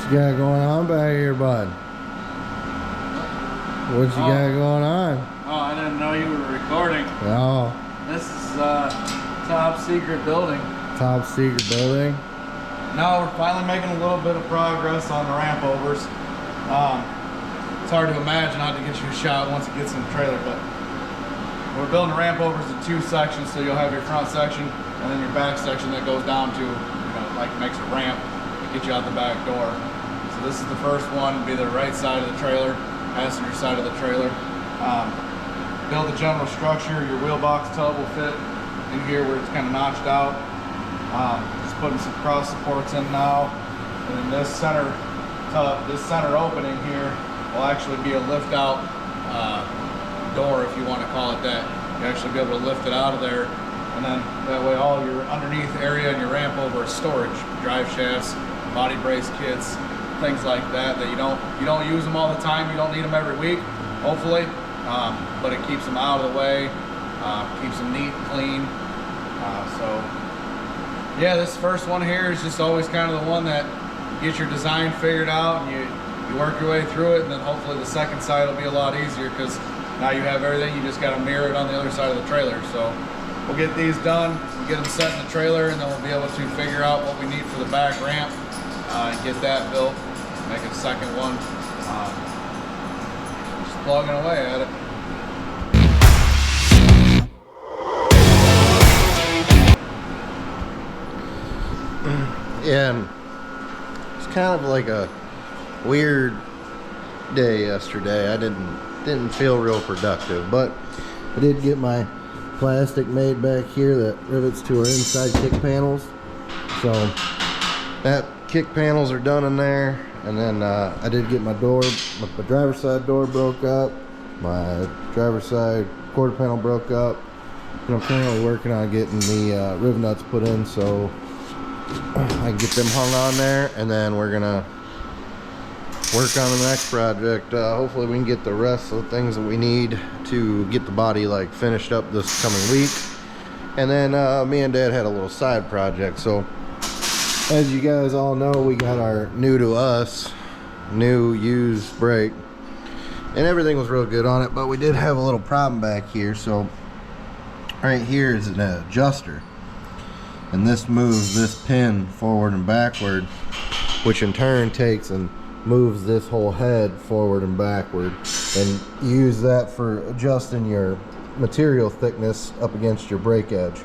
you got going on back here, bud? What you got going on? Oh, I didn't know you were recording. No. This is top secret building. Top secret building? Now we're finally making a little bit of progress on the ramp overs. It's hard to imagine how to get you a shot once it gets in the trailer, but we're building the ramp overs in two sections, so you'll have your front section and then your back section that goes down to, like makes a ramp to get you out the back door. So this is the first one, be the right side of the trailer, passenger side of the trailer. Build the general structure. Your wheel box tub will fit in here where it's kind of notched out. Just putting some cross supports in now, and then this center tub, this center opening here will actually be a lift out door, if you want to call it that. You actually be able to lift it out of there, and then that way all your underneath area and your ramp over is storage, drive shafts, body brace kits, things like that you don't use them all the time. You don't need them every week, hopefully, but it keeps them out of the way, keeps them neat and clean. So yeah, this first one here is just always kind of the one that you get your design figured out and you work your way through it, and then hopefully the second side will be a lot easier because now you have everything. You just got to mirror it on the other side of the trailer. So we'll get these done, we'll get them set in the trailer, and then we'll be able to figure out what we need for the back ramp and get that built, make a second one. Just plugging away at it. Yeah, and it's kind of like a weird day yesterday. I didn't feel real productive, but I did get my plastic made back here that rivets to our inside kick panels. So that kick panels are done in there, and then I did get my door, my driver's side door broke up, my driver's side quarter panel broke up, and I'm currently working on getting the riv nuts put in so I can get them hung on there, and then we're gonna work on the next project. Hopefully we can get the rest of the things that we need to get the body like finished up this coming week. And then me and Dad had a little side project. So as you guys all know, we got our new to us new used brake, and everything was real good on it, but we did have a little problem back here. So right here is an adjuster, and this moves this pin forward and backward, which in turn takes and moves this whole head forward and backward, and use that for adjusting your material thickness up against your brake edge.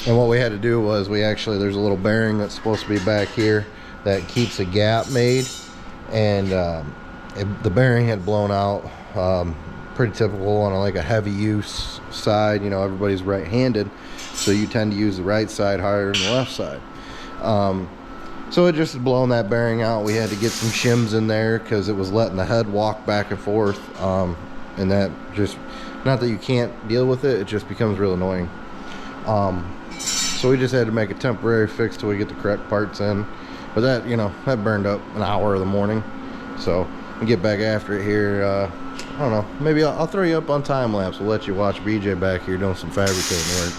And what we had to do was there's a little bearing that's supposed to be back here that keeps a gap made, and the bearing had blown out. Pretty typical on like a heavy use side. Everybody's right-handed, so you tend to use the right side harder than the left side. So it just blown that bearing out. We had to get some shims in there because it was letting the head walk back and forth, and that just, not that you can't deal with it, it just becomes real annoying. So we just had to make a temporary fix till we get the correct parts in, but that that burned up an hour of the morning, so we'll get back after it here. I don't know, maybe I'll throw you up on time lapse. We'll let you watch BJ back here doing some fabricating work.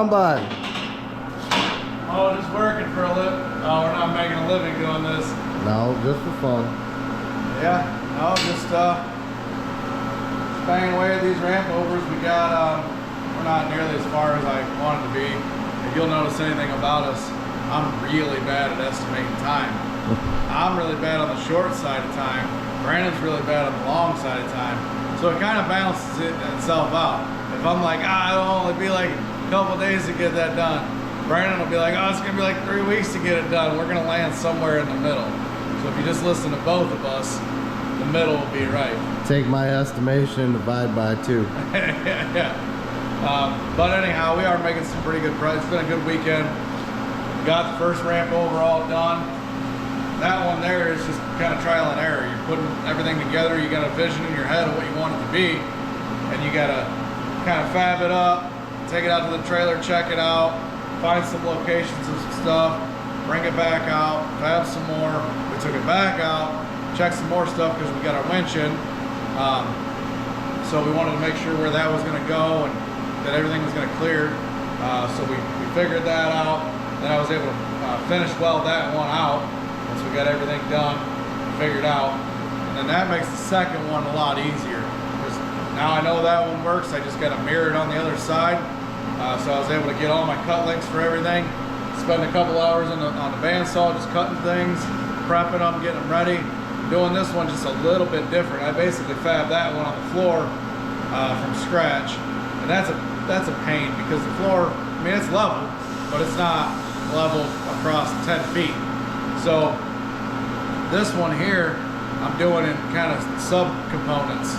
combine? Oh, just working for a living. Oh, we're not making a living doing this. No, just for fun. Yeah, no, just banging away at these ramp overs. We got, we're not nearly as far as I wanted to be. If you'll notice anything about us, I'm really bad at estimating time. I'm really bad on the short side of time. Brandon's really bad on the long side of time. So it kind of balances itself out. If I'm like, it'll only be like a couple days to get that done, Brandon will be like, it's gonna be like 3 weeks to get it done. We're gonna land somewhere in the middle. So if you just listen to both of us, the middle will be right. Take my estimation and divide by 2. Yeah. But anyhow, we are making some pretty good progress. It's been a good weekend. Got the first ramp over all done. That one there is just kind of trial and error. You're putting everything together. You got a vision in your head of what you want it to be, and you got to kind of fab it up, take it out to the trailer, check it out, find some locations of some stuff, bring it back out, fab some more. We took it back out, checked some more stuff because we got our winch in. So we wanted to make sure where that was going to go and that everything was going to clear. So we figured that out. Then I was able to finish weld that one out once we got everything done, figured out. And then that makes the second one a lot easier. Because now I know that one works. I just got to mirror it on the other side. So I was able to get all my cut links for everything. Spend a couple hours on the bandsaw just cutting things, prepping them, getting them ready. Doing this one just a little bit different. I basically fabbed that one on the floor from scratch. And that's a pain because the floor, I mean, it's level, but it's not level across 10 feet. So this one here, I'm doing in kind of sub-components.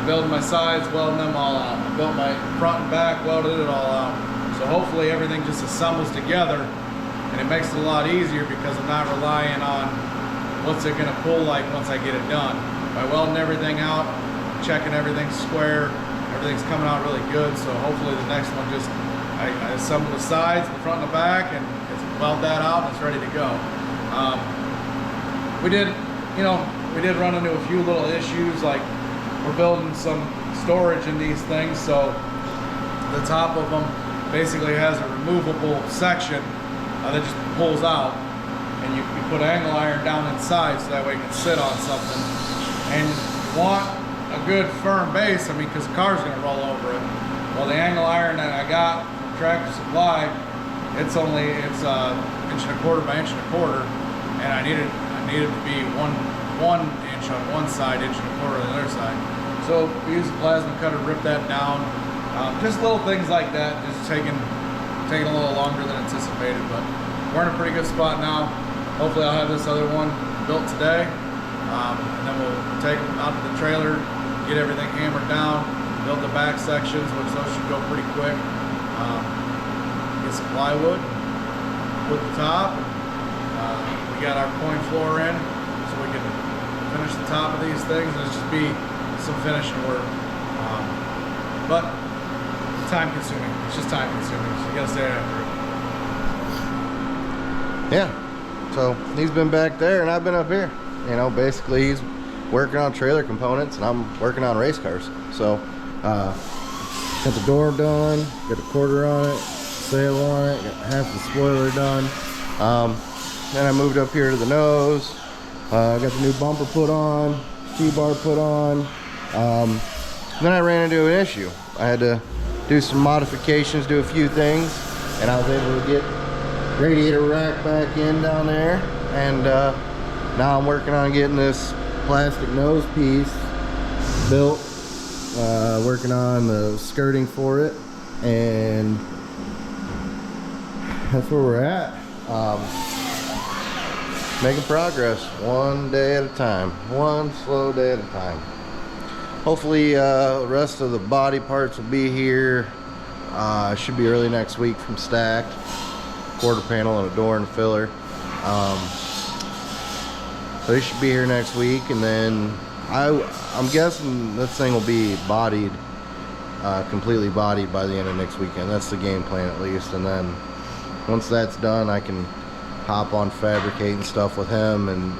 Building my sides, welding them all out. I built my front and back, welded it all out. So hopefully everything just assembles together and it makes it a lot easier because I'm not relying on what's it gonna pull like once I get it done. By welding everything out, checking everything square, everything's coming out really good. So hopefully the next one just, I assemble the sides, the front and the back, and weld that out and it's ready to go. We did run into a few little issues, like we're building some storage in these things, so the top of them basically has a removable section that just pulls out, and you put angle iron down inside so that way it can sit on something. And you want a good firm base, I mean, because the car's going to roll over it. Well, the angle iron that I got from Tractor Supply, it's 1.25 inches by 1.25 inches, and I needed to be one inch on one side, 1.25 inches on the other side. So we used a plasma cutter, rip that down. Just little things like that, just taking a little longer than anticipated, but we're in a pretty good spot now. Hopefully I'll have this other one built today, and then we'll take them out to the trailer, get everything hammered down, build the back sections, which those should go pretty quick. Get some plywood, put the top. We got our point floor in, so we can finish the top of these things, and it's just be some finishing work. But time consuming. It's just time consuming, so you gotta stay after it. Yeah. So he's been back there and I've been up here. You know, basically he's working on trailer components and I'm working on race cars. So got the door done, got a quarter on it, sail on it, got half the spoiler done. Then I moved up here to the nose. Got the new bumper put on, T-bar put on. Then I ran into an issue. I had to do some modifications, do a few things, and I was able to get radiator rack back in down there. And now I'm working on getting this plastic nose piece built, working on the skirting for it, and that's where we're at. Making progress one day at a time, one slow day at a time. Hopefully the rest of the body parts will be here. Should be early next week from Stacked. Quarter panel and a door and filler. So they should be here next week, and then I'm guessing this thing will be bodied, completely bodied by the end of next weekend. That's the game plan at least. And then once that's done, I can hop on fabricating stuff with him and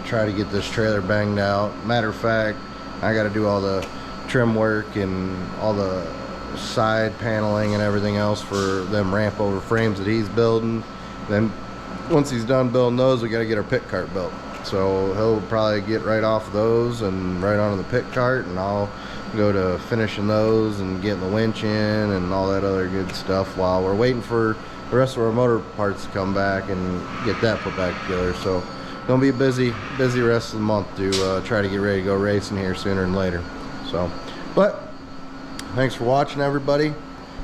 try to get this trailer banged out. Matter of fact, I got to do all the trim work and all the side paneling and everything else for them ramp over frames that he's building. Then once he's done building those, we got to get our pit cart built. So he'll probably get right off those and right onto the pit cart, and I'll go to finishing those and getting the winch in and all that other good stuff while we're waiting for the rest of our motor parts to come back and get that put back together. So gonna be a busy rest of the month to try to get ready to go racing here sooner than later. So, but thanks for watching, everybody.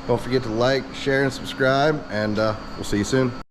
Don't forget to like, share, and subscribe, and we'll see you soon.